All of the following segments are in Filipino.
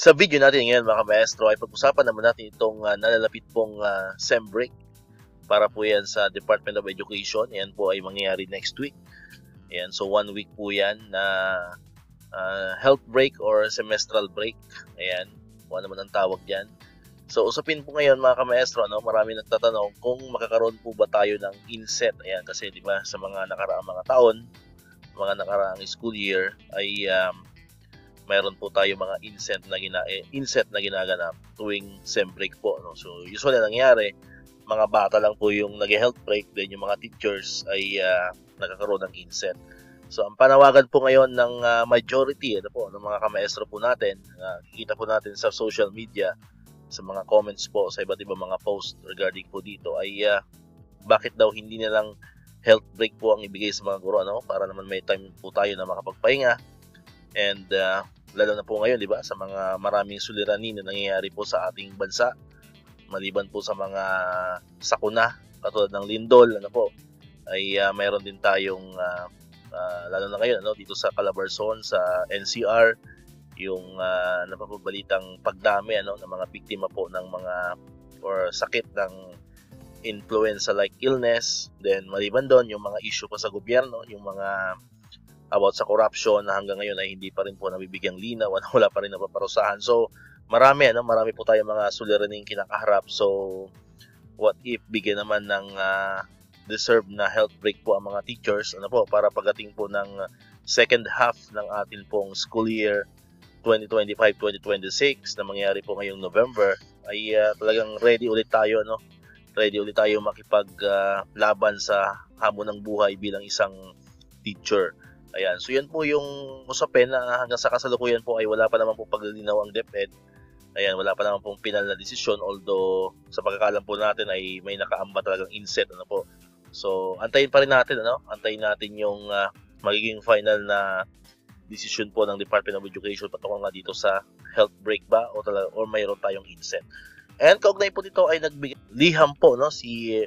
Sa video natin ngayon mga maestro ay pag-usapan naman natin itong nalalapit pong SEM break para po yan sa Department of Education. Yan po ay mangyayari next week. Ayan, so 1 week po yan na health break or semestral break. Ayan, kung ano naman ang tawag dyan. So usapin po ngayon mga kamaestro, marami nagtatanong kung makakaroon po ba tayo ng inset. Ayan, kasi di ba sa mga nakaraang mga taon, mga nakaraang school year ay mayroon po tayo mga inset na ginaganap tuwing SEM break po. So usually nangyayari, mga bata lang po yung nag-health break, then yung mga teachers ay nagkakaroon ng inset. So ang panawagan po ngayon ng majority ng mga kamaestro po natin, kikita po natin sa social media, sa mga comments po, sa iba't ibang mga post regarding po dito ay bakit daw hindi na lang health break po ang ibigay sa mga guro, para naman may time po tayo na makapagpahinga. And lalo na po ngayon, di ba, sa mga maraming suliranin na nangyayari po sa ating bansa, maliban po sa mga sakuna katulad ng lindol, ay mayroon din tayong lalo na ngayon dito sa Calabarzon, sa NCR, yung napapabalitang pagdami ng mga biktima po ng mga or sakit ng influenza-like illness. Then maliban doon, yung mga issue pa sa gobyerno, yung mga about sa corruption na hanggang ngayon ay hindi pa rin po nabibigyang linaw, wala pa rin napaparusahan. So marami po tayong mga suliraning kinakaharap. So what if bigyan naman ng deserved na health break po ang mga teachers para pagdating po ng second half ng atin pong school year 2025-2026 na mangyayari po ngayong November ay talagang ready ulit tayo makipaglaban sa hamon ng buhay bilang isang teacher. Ayan, so yan po yung usapin na hanggang sa kasalukuyan po ay wala pa naman po paglilinaw ang DepEd. Ayan, wala pa naman pong final na desisyon, although sa pagkakalam po natin ay may nakaamba talagang inset So antayin pa rin natin antayin natin yung magiging final na decision po ng Department of Education patungkol nga dito sa health break ba or mayroon tayong inset. And kaugnay po dito ay nagbigay liham po si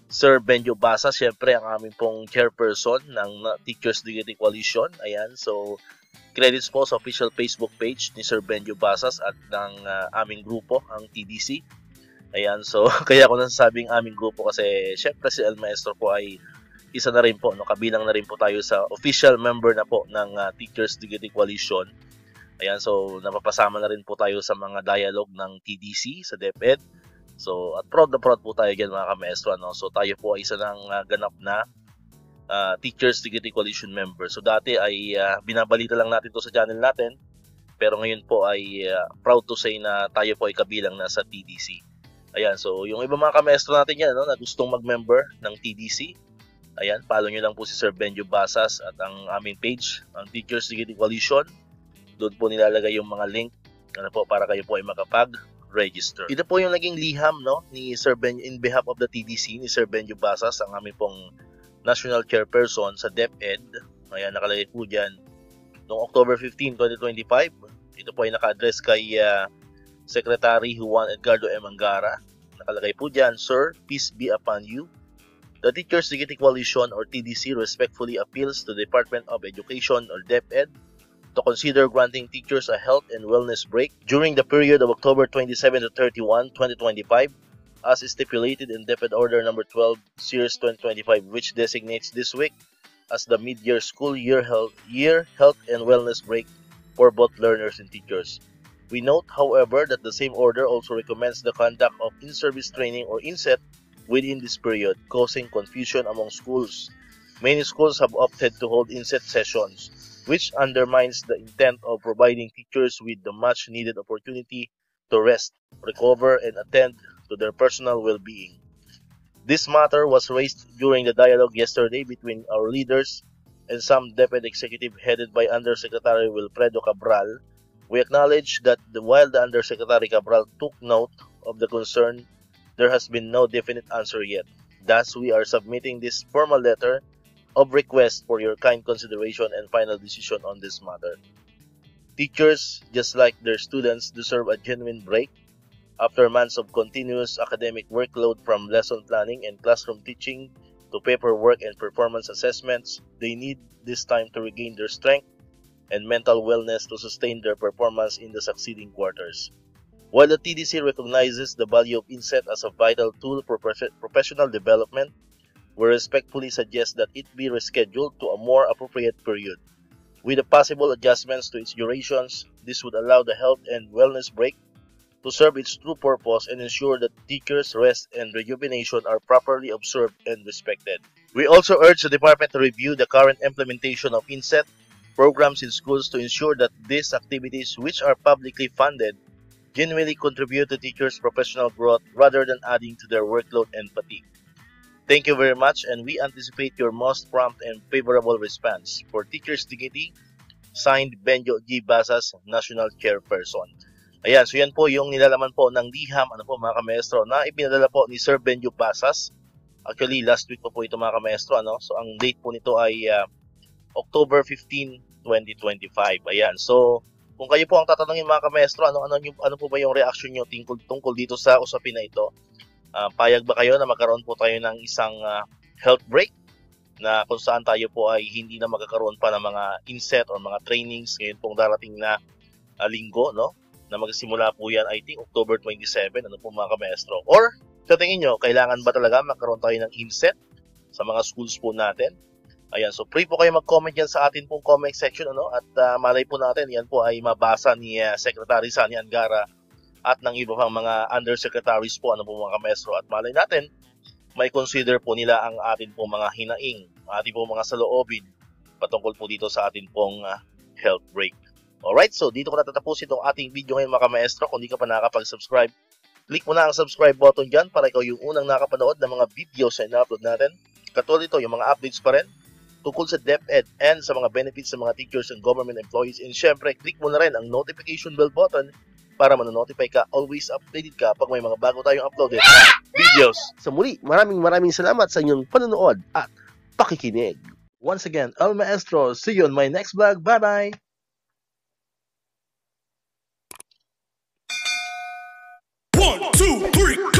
Sir Benjo Basas, syempre ang aming pong chairperson ng Teachers Dignity Coalition. Ayan, so credits po sa official Facebook page ni Sir Benjo Basas at ng aming grupo, ang TDC. Ayan, so kaya ako nasasabing aming grupo kasi syempre si El Maestro po ay isa na rin po, kabilang na rin po tayo sa official member na po ng Teachers Dignity Coalition. Ayan, so napapasama na rin po tayo sa mga dialogue ng TDC sa DepEd. So, at proud po tayo dyan mga kamaestro. So, tayo po ay isa ng ganap na Teachers Dignity Coalition member. So, dati ay binabalita lang natin to sa channel natin. Pero ngayon po ay proud to say na tayo po ay kabilang na sa TDC. Ayan, so yung ibang mga kamaestro natin yan na gustong mag-member ng TDC, ayan, follow nyo lang po si Sir Benjo Basas at ang aming page, ang Teachers Dignity Coalition. Doon po nilalagay yung mga link para kayo po ay makapag-register. Ito po yung naging liham ni Sir Benjo in behalf of the TDC, ni Sir Benjo Basas, ang aming pong National Chairperson sa DepEd. Ayan, nakalagay po dyan noong October 15, 2025. Ito po ay naka-address kay Secretary Juan Edgardo M. Angara. Nakalagay po dyan, Sir, peace be upon you. The Teachers Dignity Coalition or TDC respectfully appeals to the Department of Education or DepEd to consider granting teachers a health and wellness break during the period of October 27 to 31, 2025 as stipulated in DepEd Order No. 12, Series 2025, which designates this week as the mid-year school year health and wellness break for both learners and teachers. We note, however, that the same order also recommends the conduct of in-service training or INSET within this period, causing confusion among schools. Many schools have opted to hold INSET sessions, which undermines the intent of providing teachers with the much-needed opportunity to rest, recover, and attend to their personal well-being. This matter was raised during the dialogue yesterday between our leaders and some DepEd executive headed by Undersecretary Wilfredo Cabral. We acknowledge that while the Undersecretary Cabral took note of the concern, there has been no definite answer yet. Thus, we are submitting this formal letter of request for your kind consideration and final decision on this matter. Teachers, just like their students, deserve a genuine break. After months of continuous academic workload from lesson planning and classroom teaching to paperwork and performance assessments, they need this time to regain their strength, and mental wellness to sustain their performance in the succeeding quarters. While the TDC recognizes the value of INSET as a vital tool for professional development, we respectfully suggest that it be rescheduled to a more appropriate period. With the possible adjustments to its durations, this would allow the health and wellness break to serve its true purpose and ensure that teachers' rest and rejuvenation are properly observed and respected. We also urge the department to review the current implementation of INSET programs in schools to ensure that these activities, which are publicly funded, genuinely contribute to teachers' professional growth rather than adding to their workload and fatigue. Thank you very much, and we anticipate your most prompt and favorable response. For Teachers' Dignity, signed Benjo G. Basas, National Chairperson. Ayan, so yan po yung nilalaman po ng liham, mga kamaestro, na ipinadala po ni Sir Benjo Basas. Actually, last week po ito mga kamaestro, So ang date po nito ay October 15, 2025. Ayan, so kung kayo po ang tatanungin mga kamaestro, ano po ba yung reaction nyo tungkol dito sa usapin na ito? Payag ba kayo na magkaroon po tayo ng isang health break na kung saan tayo po ay hindi na magkakaroon pa ng mga INSET o mga trainings ngayon pong darating na linggo, na magsimula po yan, I think, October 27, po mga kamaestro? Or, sa tingin nyo, kailangan ba talaga magkaroon tayo ng INSET sa mga schools po natin? Ayan, so free po kayo mag-comment yan sa atin pong comment section, at malay po natin, yan po ay mabasa ni Secretary Sani Angara at ng iba pang mga undersecretaries po, po mga kamaestro, at malay natin, may consider po nila ang atin pong mga hinaing, ating pong mga saloobin patungkol po dito sa atin pong health break. Alright, so dito ko natatapusin itong ating video ngayon mga kamaestro. Kung di ka pa nakakapag-subscribe, click mo na ang subscribe button dyan para ikaw yung unang nakapanood ng mga videos na ina-upload natin. Katulad ito, yung mga updates pa rin tungkol sa DepEd and sa mga benefits sa mga teachers and government employees. And syempre, click mo na rin ang notification bell button para manonotify ka, always updated ka pag may mga bago tayong uploaded videos. Sa muli, maraming salamat sa inyong panonood at pakikinig. Once again, El Maestro, see you on my next vlog. Bye-bye! 1, 2, 3